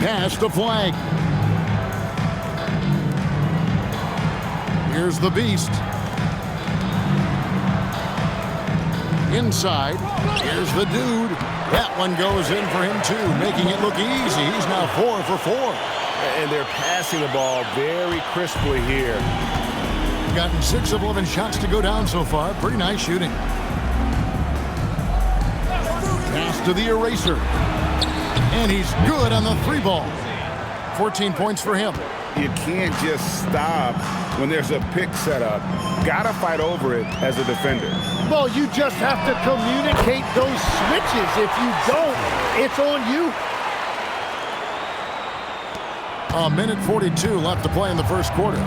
Pass to Flag. Here's the Beast. Inside. Here's the Dude. That one goes in for him too, making it look easy. He's now 4 for 4. And they're passing the ball very crisply here. Gotten 6 of 11 shots to go down so far. Pretty nice shooting. Pass to the Eraser. And he's good on the 3-ball. 14 points for him. You can't just stop when there's a pick set up. Gotta fight over it as a defender. Well, you just have to communicate those switches. If you don't, it's on you. A minute 42 left to play in the first quarter.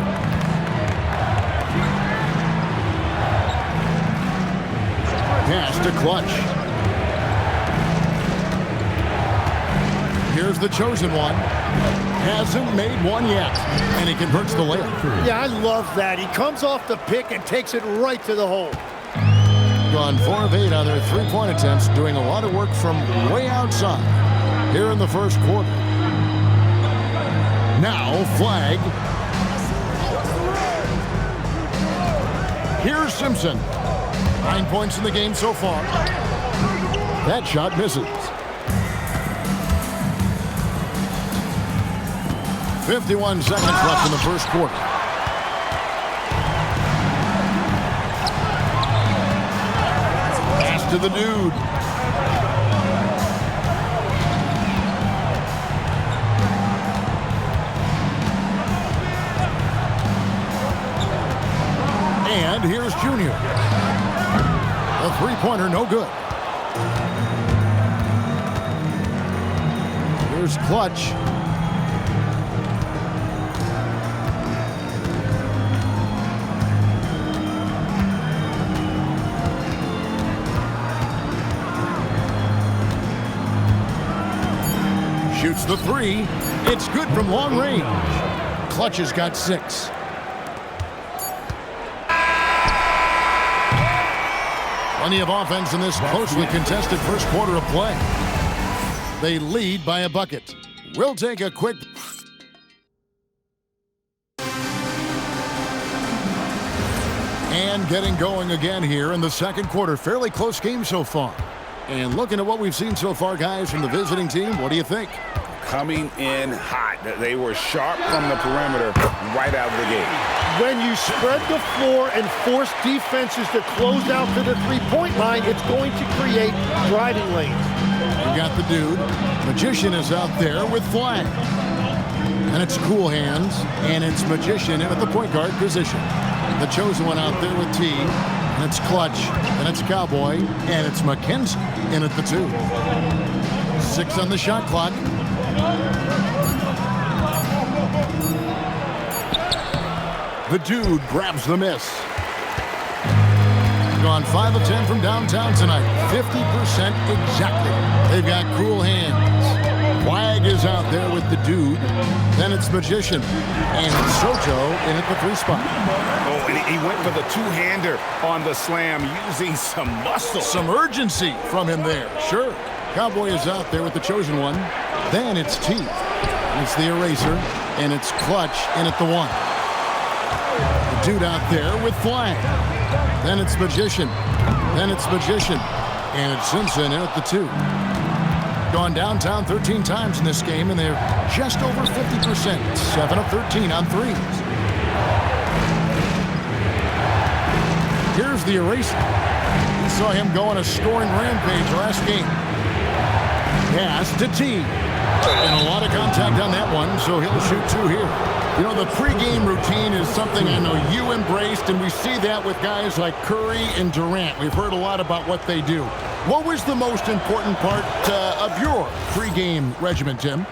Pass to Clutch. Here's the chosen one. Hasn't made one yet. And he converts the layup. Yeah, I love that. He comes off the pick and takes it right to the hole. Gone 4 of 8 on their 3-point attempts, doing a lot of work from way outside here in the first quarter. Now Flag. Here's Simpson. 9 points in the game so far. That shot misses. 51 seconds left in the first quarter. Pass to the Dude. And here's Junior. A 3-pointer, no good. Here's Clutch. Shoots the 3. It's good from long range. Clutch has got 6. Plenty of offense in this closely contested first quarter of play. They lead by a bucket. We'll take a quick... And getting going again here in the second quarter. Fairly close game so far. And looking at what we've seen so far, guys, from the visiting team, what do you think? Coming in hot. They were sharp from the perimeter right out of the gate. When you spread the floor and force defenses to close out to the 3-point line, it's going to create driving lanes. You got the Dude. Magician is out there with Flag. And it's Cool Hands, and it's Magician in at the point guard position. The chosen one out there with T. And it's Clutch, and it's Cowboy, and it's McKenzie in at the 2. 6 on the shot clock. The Dude grabs the miss. Gone 5 of 10 from downtown tonight. 50% exactly. They've got Cool Hands. Flag is out there with the Dude. Then it's Magician. And it's Soto in at the 3 spot. Oh, and he went for the 2-hander on the slam, using some muscle. Some urgency from him there. Sure. Cowboy is out there with the chosen one. Then it's T. And it's the Eraser. And it's Clutch in at the 1. The Dude out there with Flag. Then it's Magician. Then it's Magician. And it's Simpson in at the 2. Gone downtown 13 times in this game, and they're just over 50%. 7 of 13 on 3s. Here's the Eraser. We saw him go on a scoring rampage last game. Pass to T. And a lot of contact on that one, so he'll shoot 2 here. You know, the pregame routine is something I know you embraced, and we see that with guys like Curry and Durant. We've heard a lot about what they do. What was the most important part of your pregame regimen, Tim?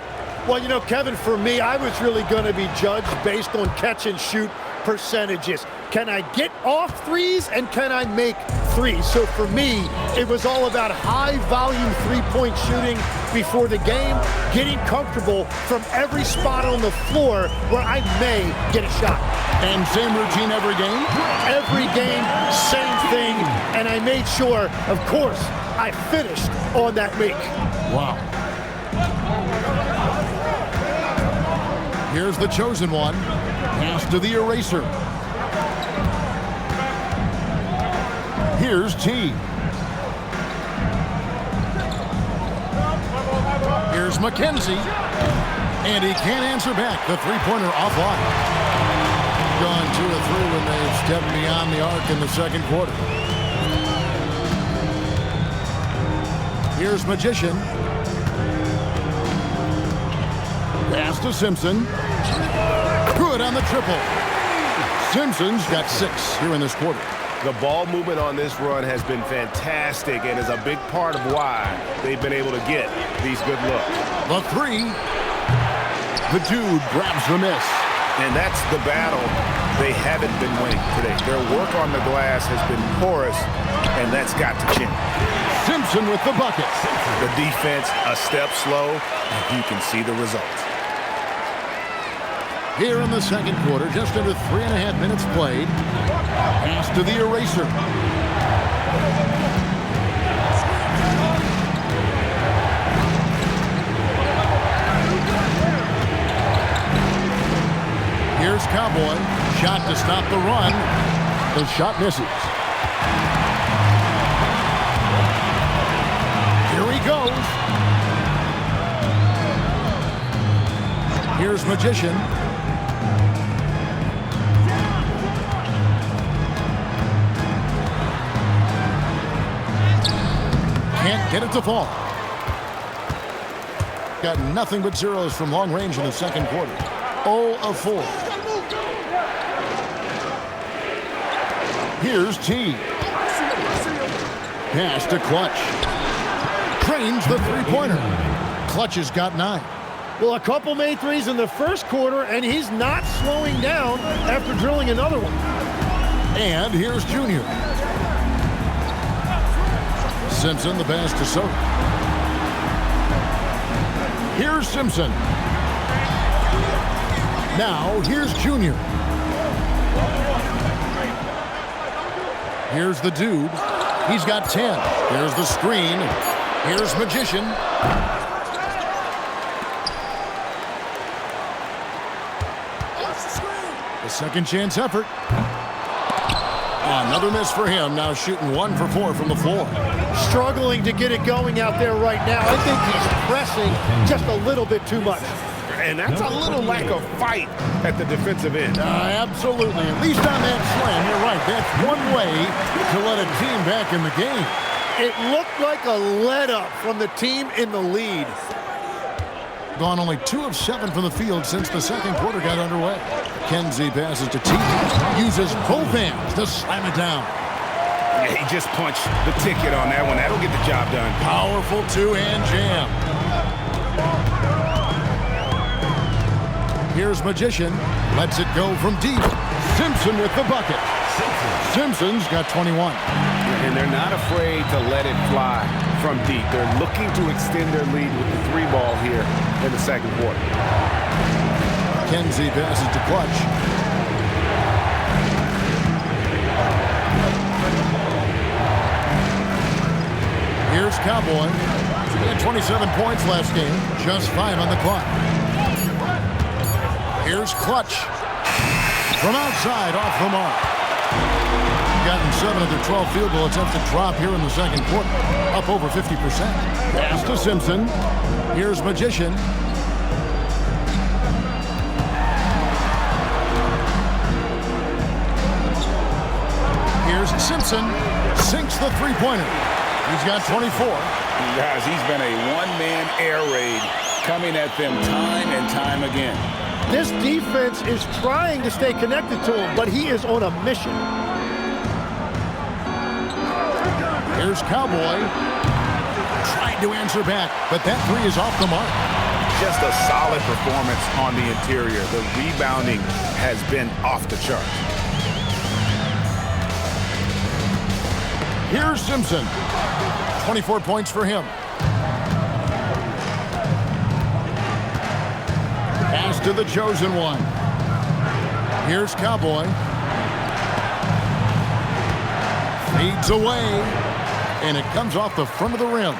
Well, you know, Kevin, for me, I was really going to be judged based on catch-and-shoot percentages. Can I get off 3s and can I make 3s? So for me, it was all about high-volume 3-point shooting before the game, getting comfortable from every spot on the floor where I may get a shot. And same routine every game? Every game, same thing, and I made sure, of course, I finished on that make. Wow. Here's the chosen one. Pass to the eraser. Here's T. Here's McKenzie. And he can't answer back. The three-pointer offline. Gone 2 of 3 when they've stepped beyond the arc in the second quarter. Here's Magician. Pass to Simpson. Good on the triple. Simpson's got 6 here in this quarter. The ball movement on this run has been fantastic and is a big part of why they've been able to get these good looks. The 3. The dude grabs the miss. And that's the battle they haven't been winning today. Their work on the glass has been porous, and that's got to change. Simpson with the bucket. The defense a step slow, and you can see the results. Here in the second quarter, just under 3.5 minutes played. Pass to the eraser. Here's Cowboy. Shot to stop the run. The shot misses. Here he goes. Here's Magician. Can't get it to fall. Got nothing but zeros from long range in the second quarter. 0 of 4. Here's T. Pass to Clutch. Trains the three-pointer. Clutch has got 9. Well, a couple made threes in the first quarter, and he's not slowing down after drilling another one. And here's Junior. Simpson, the pass to Soto. Here's Simpson. Now, here's Junior. Here's the dude. He's got 10. Here's the screen. Here's Magician. The second chance effort. Another miss for him. Now shooting 1 for 4 from the floor. Struggling to get it going out there right now. I think he's pressing just a little bit too much. And that's a little lack of fight at the defensive end. Absolutely. At least on that slam, you're right. That's one way to let a team back in the game. It looked like a let-up from the team in the lead. Gone only 2 of 7 from the field since the second quarter got underway. Kenzie passes to T. Uses both hands to slam it down. Yeah, he just punched the ticket on that one. That'll get the job done. Powerful two-hand jam. Here's Magician. Lets it go from deep. Simpson with the bucket. Simpson's got 21. And they're not afraid to let it fly from deep. They're looking to extend their lead with the 3-ball here in the second quarter. Kenzie passes to Clutch. Here's Cowboy. He had 27 points last game. Just 5 on the clock. Here's Clutch. From outside, off the mark. Gotten 7 of their 12 field goal attempts to drop here in the second quarter. Up over 50%. Pass to Simpson. Here's Magician. Here's Simpson. Sinks the three-pointer. He's got 24. Guys, he's been a one-man air raid coming at them time and time again. This defense is trying to stay connected to him, but he is on a mission. Here's Cowboy. Trying to answer back, but that 3 is off the mark. Just a solid performance on the interior. The rebounding has been off the chart. Here's Simpson. 24 points for him. Pass to the chosen one. Here's Cowboy. Fades away. And it comes off the front of the rim.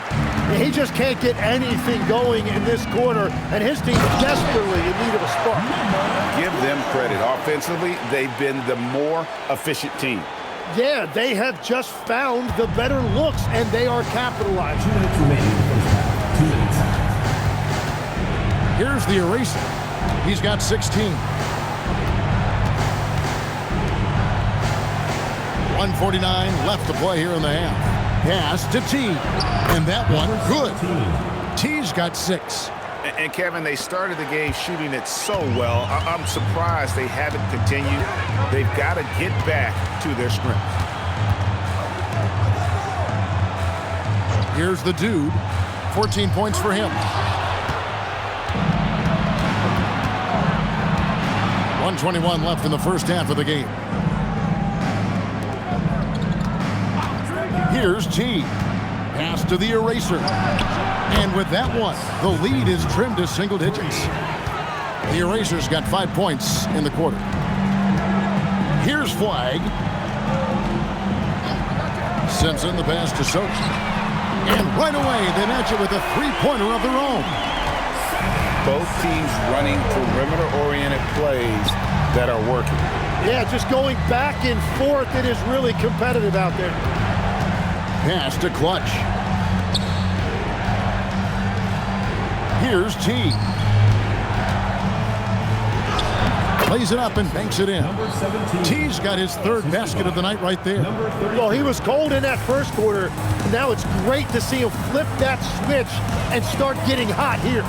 He just can't get anything going in this quarter, and his team desperately in need of a spark. Give them credit. Offensively, they've been the more efficient team. Yeah, they have just found the better looks, and they are capitalizing. 2 minutes remaining in the first half. 2 minutes. Here's the eraser. He's got 16. 1:49 left to play here in the half. Pass to T. And that one, good. T's got 6. And Kevin, they started the game shooting it so well. I'm surprised they haven't continued. They've got to get back to their strength. Here's the dude. 14 points for him. 1:21 left in the first half of the game. Here's T. Pass to the eraser. And with that one, the lead is trimmed to single digits. The eraser's got 5 points in the quarter. Here's Flag. Simpson, the pass to Soch. And right away, they match it with a three-pointer of their own. Both teams running perimeter-oriented plays that are working. Yeah, just going back and forth. It is really competitive out there. Pass to Clutch. Here's T. Plays it up and banks it in. T's got his third basket of the night right there. Well, he was cold in that first quarter. Now it's great to see him flip that switch and start getting hot here.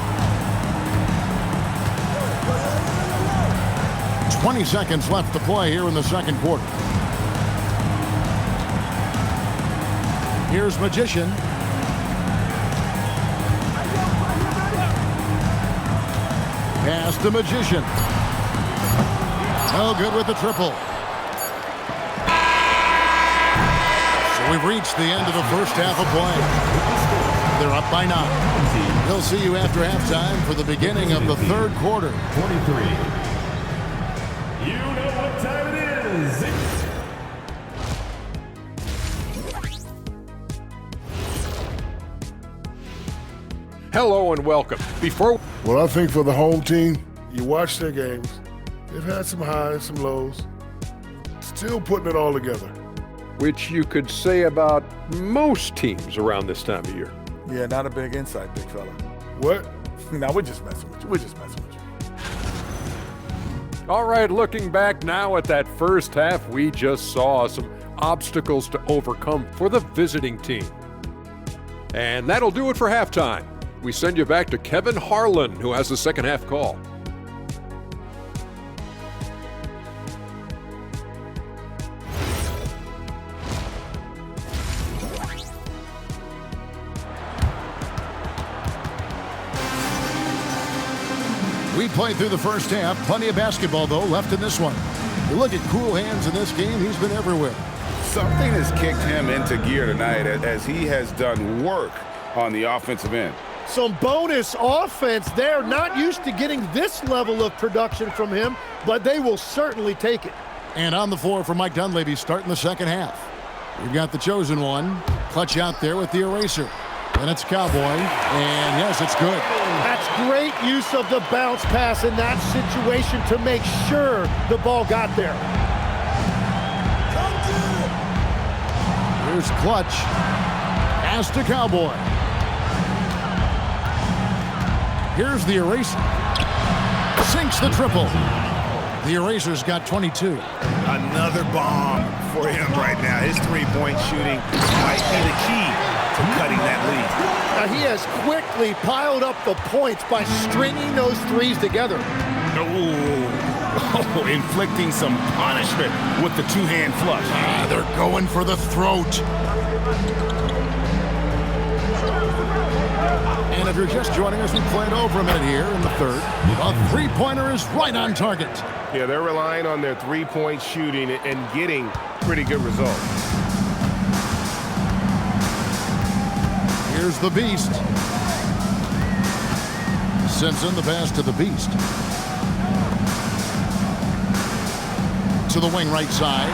20 seconds left to play here in the second quarter. Here's Magician. Pass to Magician. No good with the triple. So we've reached the end of the first half of play. They're up by 9. They'll see you after halftime for the beginning of the third quarter. 23. You know what time it is. Hello and welcome. Well, I think for the home team, you watch their games. They've had some highs, some lows. Still putting it all together. Which you could say about most teams around this time of year. Yeah, not a big insight, big fella. What? No, we're just messing with you. We're just messing with you. All right, looking back now at that first half, we just saw some obstacles to overcome for the visiting team. And that'll do it for halftime. We send you back to Kevin Harlan, who has the second half call. We played through the first half. Plenty of basketball, though, left in this one. You look at Cool Hands in this game, he's been everywhere. Something has kicked him into gear tonight as he has done work on the offensive end. Some bonus offense there. Not used to getting this level of production from him, but they will certainly take it. And on the floor for Mike Dunleavy starting the second half. We've got the chosen one. Clutch out there with the eraser. And it's Cowboy. And yes, it's good. That's great use of the bounce pass in that situation to make sure the ball got there. Here's Clutch. Pass to Cowboy. Here's the eraser. Sinks the triple. The eraser's got 22. Another bomb for him right now. His three-point shooting might be the key to cutting that lead. Now he has quickly piled up the points by stringing those threes together. Oh, inflicting some punishment with the two-hand flush. They're going for the throat. And if you're just joining us, we played over a minute here in the third. A three-pointer is right on target. Yeah, they're relying on their three-point shooting and getting pretty good results. Here's the Beast. Simpson, the pass to the Beast. To the wing right side.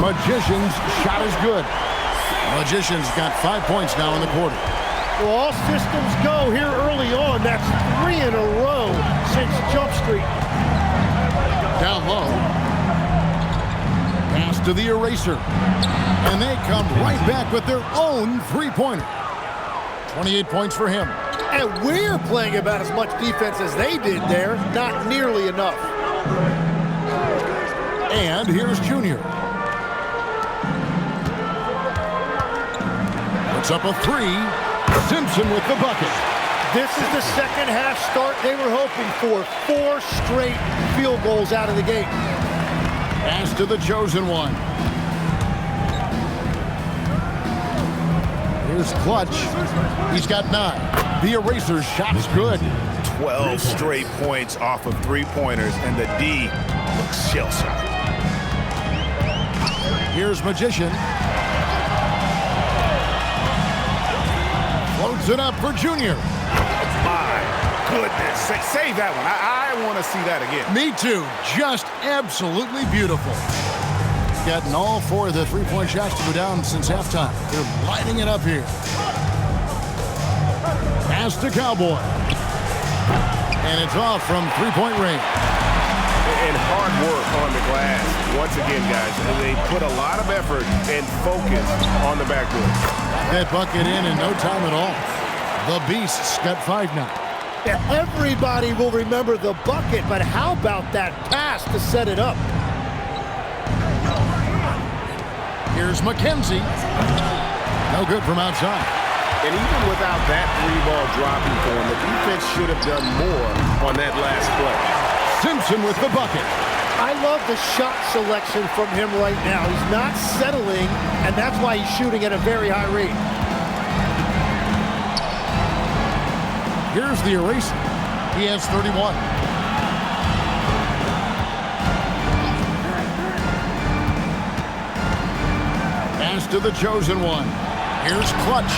Magician's shot is good. Magician's got 5 points now in the quarter. Well, all systems go here early on. That's 3 in a row since Jump Street. Down low. Pass to the eraser. And they come right back with their own three-pointer. 28 points for him. And we're playing about as much defense as they did there. Not nearly enough. And here's Junior. Puts up a three. Simpson with the bucket. This is the second half start they were hoping for. 4 straight field goals out of the gate. Pass to the chosen one. Here's Clutch. He's got 9. The eraser shot's good. 12 straight points off of three-pointers, and the D looks shell-shocked. Here's Magician. Floats it up for Junior. My goodness. Save that one. I want to see that again. Me too. Just absolutely beautiful. Gotten all 4 of the three-point shots to go down since halftime. They're lighting it up here. Pass to Cowboy. And it's off from three-point range. And hard work on the glass. Once again, guys, they put a lot of effort and focus on the backboard. That bucket in no time at all. The Beasts got 5 now. Yeah, everybody will remember the bucket, but how about that pass to set it up? Here's McKenzie. No good from outside. And even without that 3-ball dropping for him, the defense should have done more on that last play. Simpson with the bucket. I love the shot selection from him right now. He's not settling, and that's why he's shooting at a very high rate. Here's the eraser. He has 31. Pass to the chosen one. Here's Clutch.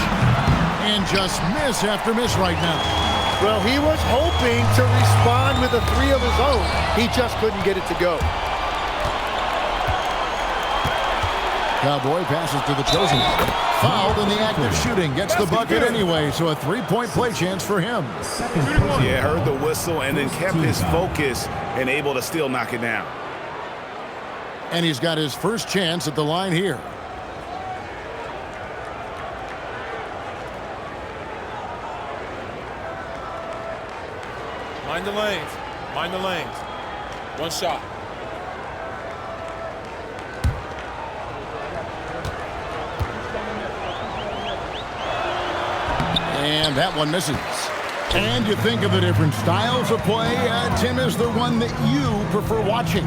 And just miss after miss right now. Well, he was hoping to respond with a 3 of his own. He just couldn't get it to go. Cowboy passes to the chosen one. Fouled in the act of shooting. Gets the bucket anyway, so a 3-point play chance for him. Yeah, heard the whistle and then kept his focus and able to still knock it down. And he's got his first chance at the line here. Mind the lanes. Mind the lanes. One shot. And that one misses. And you think of the different styles of play. Tim, is there one that you prefer watching?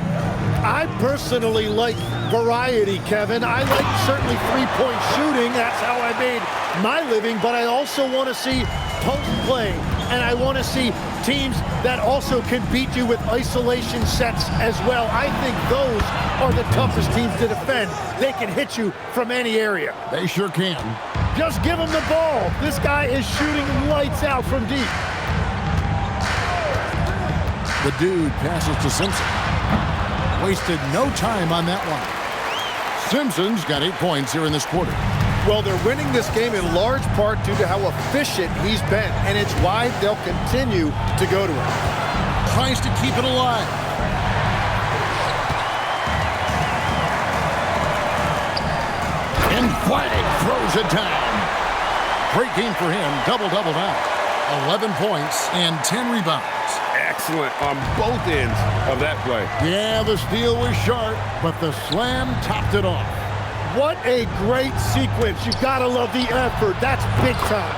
I personally like variety, Kevin. I like certainly 3-point shooting. That's how I made my living. But I also want to see post play. And I want to see teams that also can beat you with isolation sets as well. I think those are the toughest teams to defend. They can hit you from any area. They sure can. Just give him the ball. This guy is shooting lights out from deep. The dude passes to Simpson. Wasted no time on that one. Simpson's got 8 points here in this quarter. Well, they're winning this game in large part due to how efficient he's been, and it's why they'll continue to go to him. Tries to keep it alive. And Flag throws it down. Great game for him. Double-double now. 11 points and 10 rebounds. Excellent on both ends of that play. Yeah, the steal was sharp, but the slam topped it off. What a great sequence. You've got to love the effort. That's big time.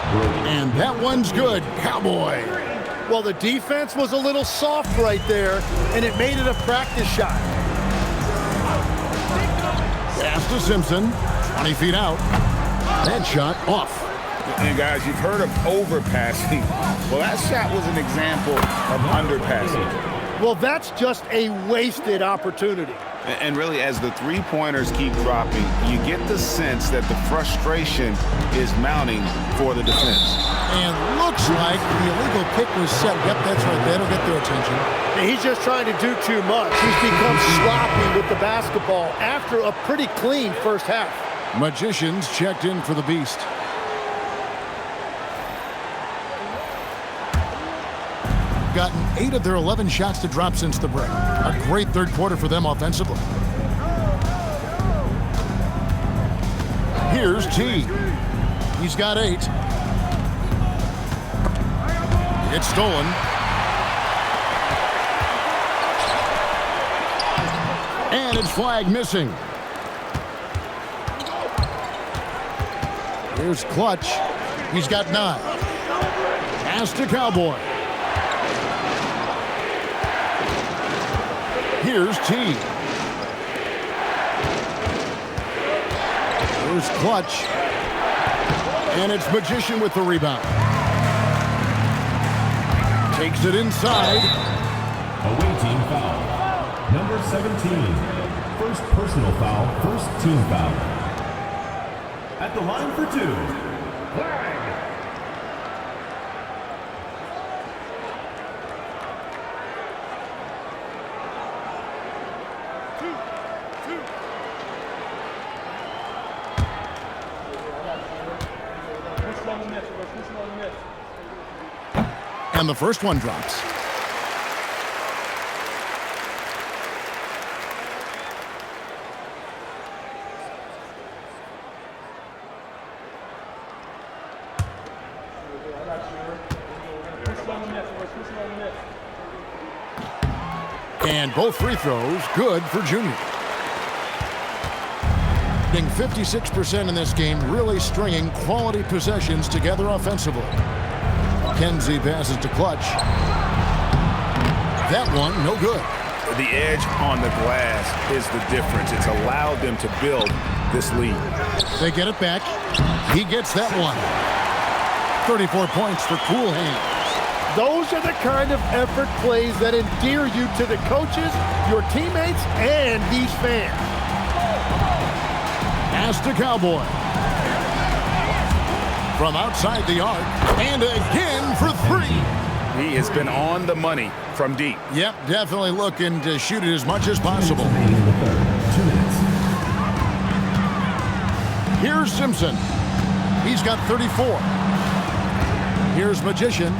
And that one's good. Cowboy. Well, the defense was a little soft right there, and it made it a practice shot. Pass to Simpson. 20 feet out. That shot off. And guys, you've heard of overpassing. Well, that shot was an example of underpassing. Well, that's just a wasted opportunity. And really, as the three-pointers keep dropping, you get the sense that the frustration is mounting for the defense. And looks like the illegal pick was set. Yep, that's right. That'll get their attention. And he's just trying to do too much. He's become sloppy with the basketball after a pretty clean first half. Magicians checked in for the Beast. gotten 8 of their 11 shots to drop since the break. A great third quarter for them offensively. Here's T. He's got 8. It's stolen. And it's flag missing. Here's Clutch. He's got 9. Pass to Cowboy. Here's T. Here's Clutch. And it's Magician with the rebound. Takes it inside. Away team foul. Number 17. First personal foul, first team foul. At the line for 2. Flag. And the first one drops. And both free throws good for Junior. Being 56% in this game, really stringing quality possessions together offensively. Kenzie passes to Clutch. That one, no good. The edge on the glass is the difference. It's allowed them to build this lead. They get it back. He gets that one. 34 points for cool hands. Those are the kind of effort plays that endear you to the coaches, your teammates, and these fans. Pass to Cowboy. From outside the arc, and again for 3. He has been on the money from deep. Yep, definitely looking to shoot it as much as possible. Here's Simpson. He's got 34. Here's Magician.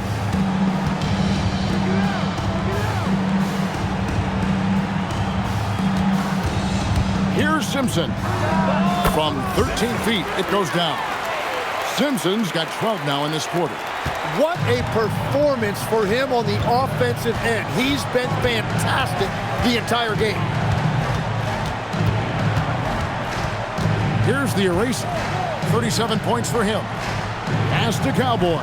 Here's Simpson. From 13 feet, it goes down. Simpson's got 12 now in this quarter. What a performance for him on the offensive end. He's been fantastic the entire game. Here's the eraser. 37 points for him. Pass to Cowboy.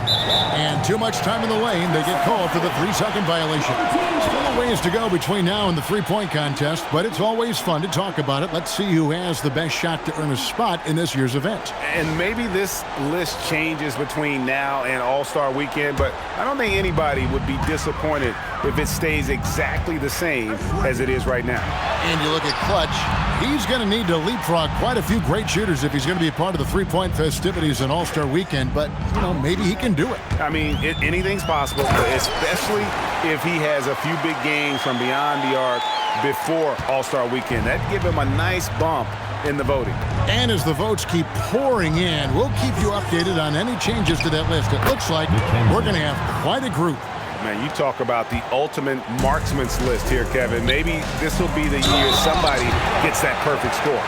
And too much time in the lane. They get called for the 3-second violation. Still a ways to go between now and the three-point contest, but it's always fun to talk about it. Let's see who has the best shot to earn a spot in this year's event. And maybe this list changes between now and All-Star Weekend, but I don't think anybody would be disappointed if it stays exactly the same as it is right now. And you look at Clutch. He's going to need to leapfrog quite a few great shooters if he's going to be a part of the three-point festivities in All-Star Weekend, but, you know, maybe he can do it. I mean, anything's possible, especially if he has a few big games from beyond the arc before All-Star Weekend. That'd give him a nice bump in the voting. And as the votes keep pouring in, we'll keep you updated on any changes to that list. It looks like we're going to have quite a group. Man, you talk about the ultimate marksman's list here, Kevin. Maybe this will be the year somebody gets that perfect score.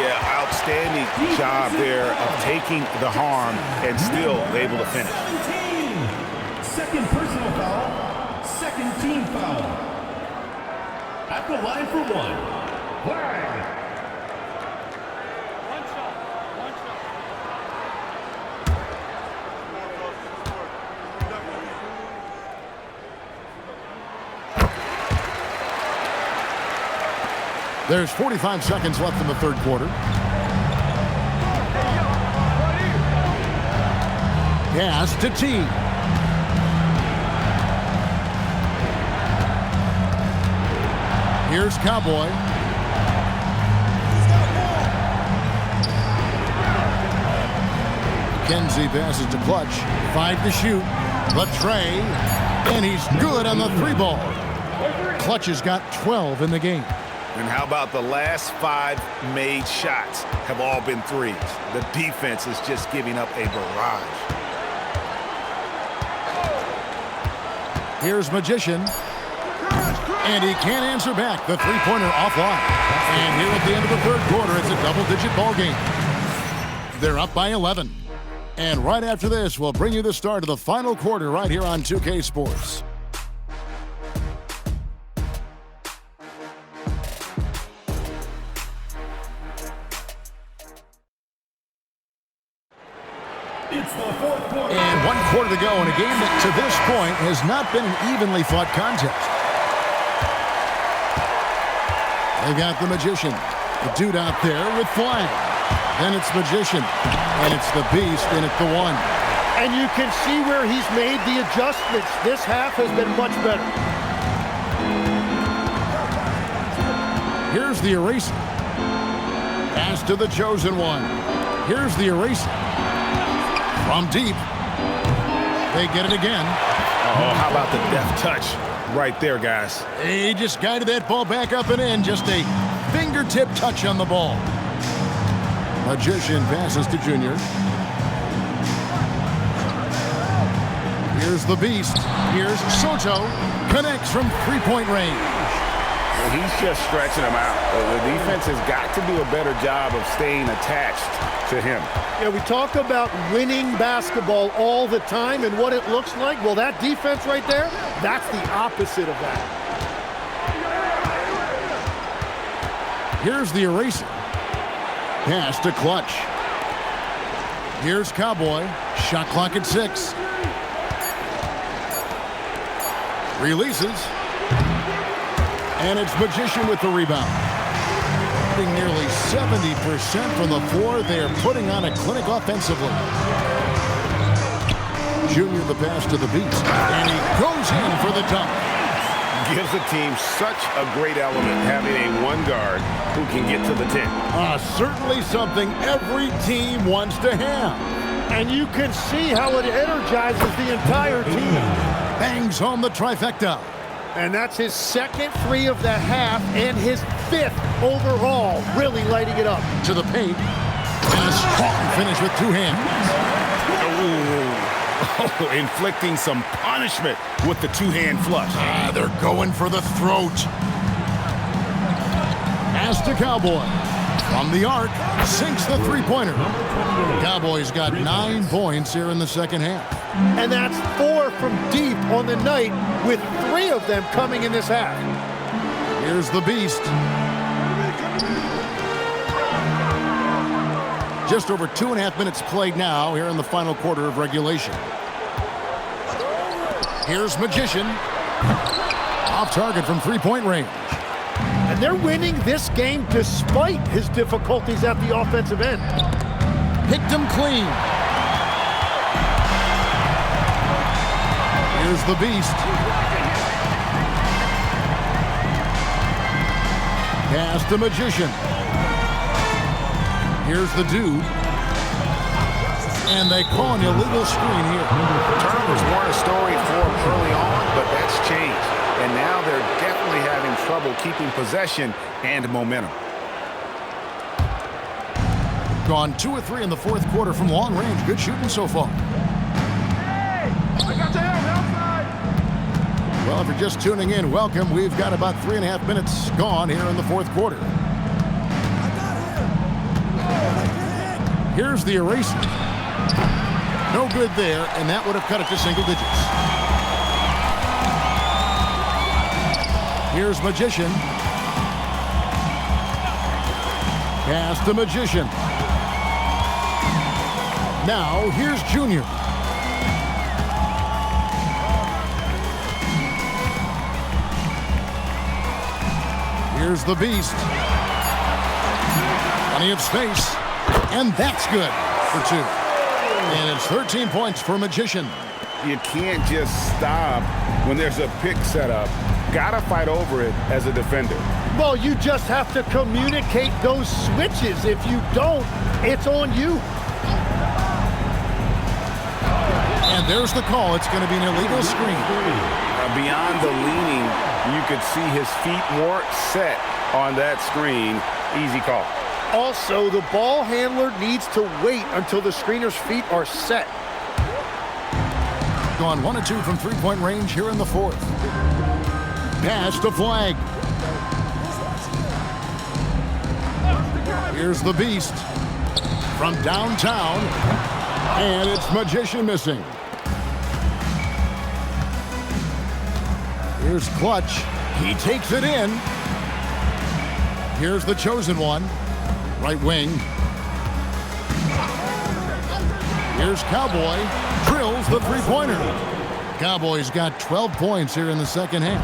Yeah, outstanding job there of taking the harm and still able to finish. 17. Second personal foul, second team foul. At the line for 1. Flag. There's 45 seconds left in the third quarter. Pass to T. Here's Cowboy. Kenzie passes to Clutch. 5 to shoot. Latray. And he's good on the 3-ball. Clutch has got 12 in the game. And how about the last 5 made shots have all been threes? The defense is just giving up a barrage. Here's Magician. And he can't answer back. The three-pointer offline. And here at the end of the third quarter, it's a double-digit ball game. They're up by 11. And right after this, we'll bring you the start of the final quarter right here on 2K Sports. And 1 quarter to go in a game that to this point has not been an evenly fought contest. They've got the Magician, the dude out there with flag. Then it's Magician, and it's the Beast in at the 1. And you can see where he's made the adjustments. This half has been much better. Here's the eraser. Pass to the chosen one. Here's the eraser. From deep. They get it again. Oh, how about the deft touch right there, guys? He just guided that ball back up and in. Just a fingertip touch on the ball. Magician passes to Junior. Here's the Beast. Here's Soto. Connects from three-point range. Well, he's just stretching them out. The defense has got to do a better job of staying attached to him. Yeah, we talk about winning basketball all the time and what it looks like. Well, that defense right there, that's the opposite of that. Here's the eraser. Pass to Clutch. Here's Cowboy. Shot clock at 6. Releases. And it's Magician with the rebound. Nearly 70% from the floor. They are putting on a clinic offensively. Junior the pass to the Beast. And he goes in for the dunk. Gives the team such a great element having a one guard who can get to the 10. Certainly something every team wants to have. And you can see how it energizes the entire team. Bangs home the trifecta. And that's his second 3 of the half and his 5th overall, really lighting it up. To the paint. And a strong finish with 2 hands. Oh, inflicting some punishment with the 2-hand flush. They're going for the throat. Pass to Cowboy. From the arc, sinks the three-pointer. Cowboys got 9 points here in the second half. And that's 4 from deep on the night, with 3 of them coming in this half. Here's the Beast. Just over 2.5 minutes played now here in the final quarter of regulation. Here's Magician. Off target from three-point range. And they're winning this game despite his difficulties at the offensive end. Picked him clean. Here's the Beast. Pass to Magician. Here's the dude. And they call an illegal screen here. Turnovers weren't a story for them early on, but that's changed. And now they're definitely having trouble keeping possession and momentum. Gone 2 of 3 in the fourth quarter from long range. Good shooting so far. Well, if you're just tuning in, welcome. We've got about 3.5 minutes gone here in the fourth quarter. Here's the eraser. No good there, and that would have cut it to single digits. Here's Magician. Pass to Magician. Now, here's Junior. Here's the Beast. Plenty of space. And that's good for 2. And it's 13 points for Magician. You can't just stop when there's a pick set up. Gotta fight over it as a defender. Well, you just have to communicate those switches. If you don't, it's on you. And there's the call. It's going to be an illegal screen. Beyond the leaning, you could see his feet weren't set on that screen. Easy call. Also, the ball handler needs to wait until the screener's feet are set. gone 1 of 2 from three-point range here in the fourth. Pass to Flag. Here's the Beast from downtown, and it's Magician missing. Here's Clutch. He takes it in. Here's the Chosen One, right wing. Here's Cowboy. Drills the three-pointer. Cowboys got 12 points here in the second half.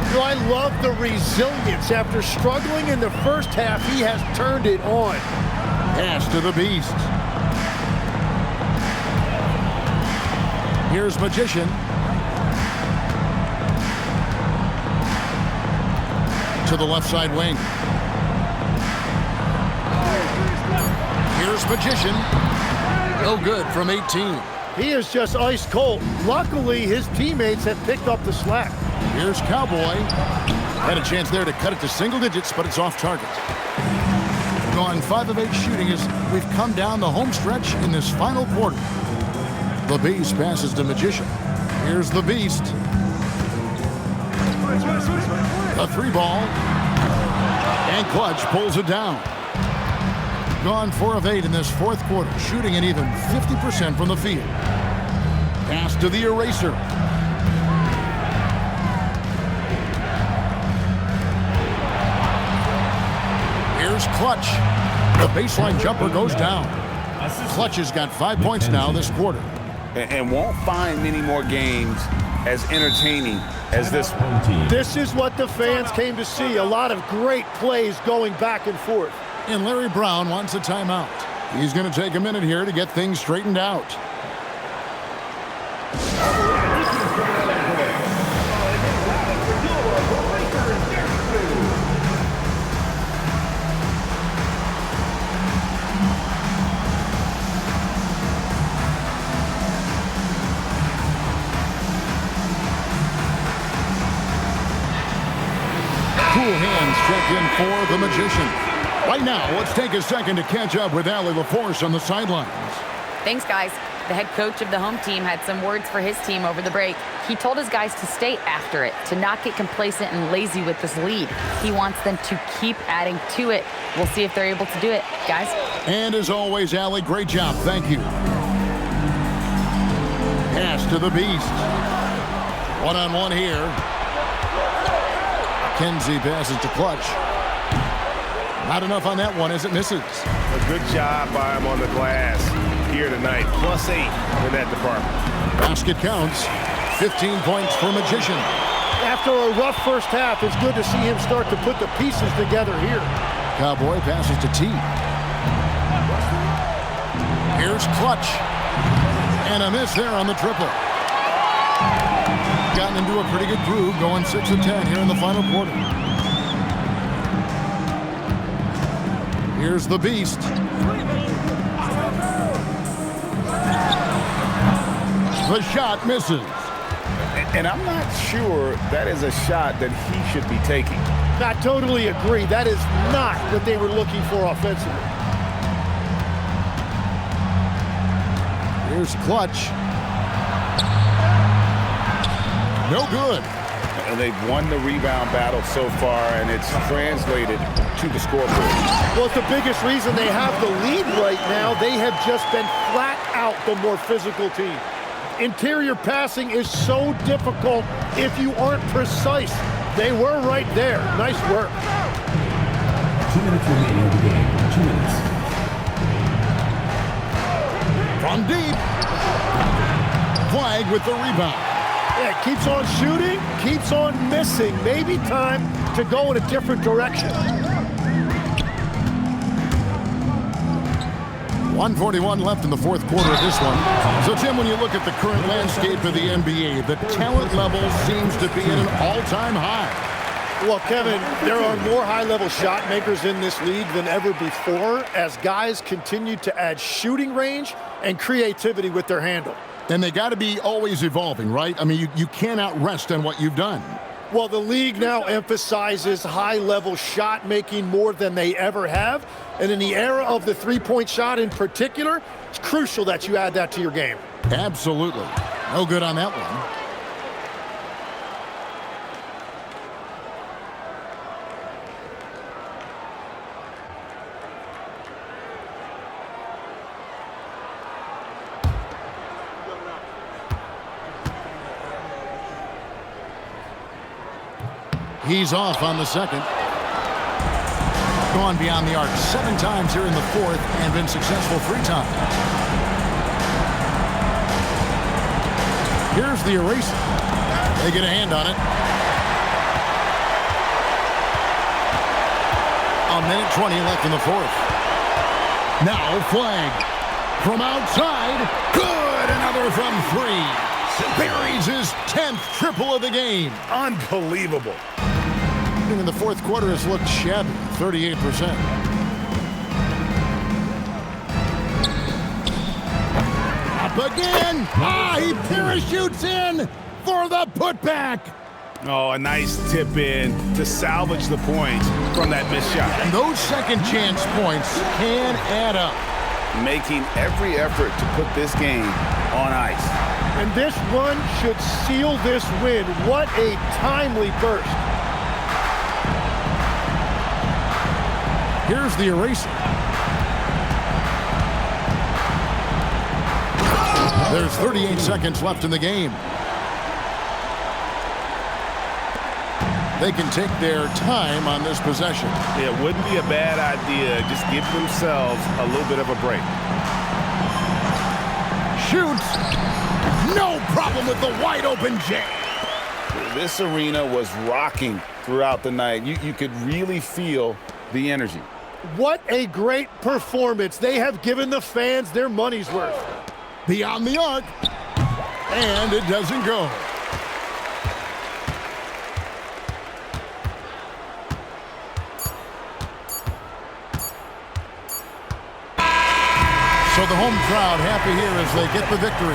You know, I love the resilience. After struggling in the first half, he has turned it on. Pass to the Beast. Here's Magician. To the left side wing. Here's Magician. No good from 18. He is just ice cold. Luckily, his teammates have picked up the slack. Here's Cowboy. Had a chance there to cut it to single digits, but it's off target. Gone 5 of 8 shooting as we've come down the home stretch in this final quarter. The Beast passes to Magician. Here's the Beast. A 3-ball. And Clutch pulls it down. Gone 4 of 8 in this fourth quarter, shooting an even 50% from the field. Pass to the Eraser. Here's Clutch. The baseline jumper goes down. Clutch has got 5 points now this quarter. And won't find many more games as entertaining as this one. This is what the fans came to see. A lot of great plays going back and forth. And Larry Brown wants a timeout. He's going to take a minute here to get things straightened out. Cool hands check in for the Magician. Right now, let's take a second to catch up with Allie LaForce on the sidelines. Thanks, guys. The head coach of the home team had some words for his team over the break. He told his guys to stay after it, to not get complacent and lazy with this lead. He wants them to keep adding to it. We'll see if they're able to do it, guys. And as always, Allie, great job. Thank you. Pass to the Beast. One-on-one here. Kenzie passes to Clutch. Not enough on that one as it misses. A good job by him on the glass here tonight. +8 in that department. Basket counts. 15 points for Magician. After a rough first half, it's good to see him start to put the pieces together here. Cowboy passes to T. Here's Clutch. And a miss there on the triple. Gotten into a pretty good groove, going 6 of 10 here in the final quarter. Here's the Beast. The shot misses. And I'm not sure that is a shot that he should be taking. I totally agree. That is not what they were looking for offensively. Here's Clutch. No good. And they've won the rebound battle so far, and it's translated to the scoreboard. Well, it's the biggest reason they have the lead right now. They have just been flat out the more physical team. Interior passing is so difficult if you aren't precise. They were right there. Nice work. 2 minutes remaining in the game. 2 minutes. From deep. Flag with the rebound. Yeah, keeps on shooting, keeps on missing. Maybe time to go in a different direction. 1:41 left in the fourth quarter of this one. So, Tim, when you look at the current landscape of the NBA, the talent level seems to be at an all-time high. Well, Kevin, there are more high-level shot makers in this league than ever before as guys continue to add shooting range and creativity with their handle. And they got to be always evolving, right? I mean, you cannot rest on what you've done. Well, the league now emphasizes high-level shot making more than they ever have. And in the era of the three-point shot in particular, it's crucial that you add that to your game. Absolutely. No good on that one. He's off on the second. Gone beyond the arc 7 times here in the fourth and been successful 3 times. Here's the eraser. They get a hand on it. A minute 20 left in the fourth. Now flag. From outside. Good. Another from 3. Buries his 10th triple of the game. Unbelievable. In the fourth quarter has looked shabby, 38%. Up again. He parachutes in for the putback. Oh, a nice tip in to salvage the points from that missed shot. And those second chance points can add up. Making every effort to put this game on ice. And this run should seal this win. What a timely burst. Here's the eraser. There's 38 seconds left in the game. They can take their time on this possession. It wouldn't be a bad idea. Just give themselves a little bit of a break. Shoots. No problem with the wide open jam. This arena was rocking throughout the night. You could really feel the energy. What a great performance. They have given the fans their money's worth. Beyond the arc. And it doesn't go. So the home crowd happy here as they get the victory.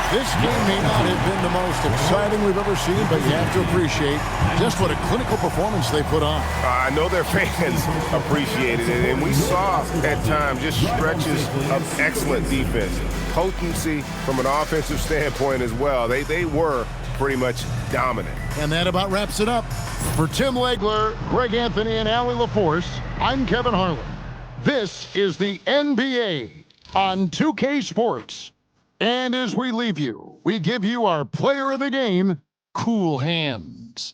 This game may not have been the most exciting we've ever seen, but you have to appreciate just what a clinical performance they put on. I know their fans appreciated it, and we saw at times just stretches of excellent defense. Potency from an offensive standpoint as well. They were pretty much dominant. And that about wraps it up. For Tim Legler, Greg Anthony, and Allie LaForce, I'm Kevin Harlan. This is the NBA on 2K Sports. And as we leave you, we give you our player of the game, Cool Hands.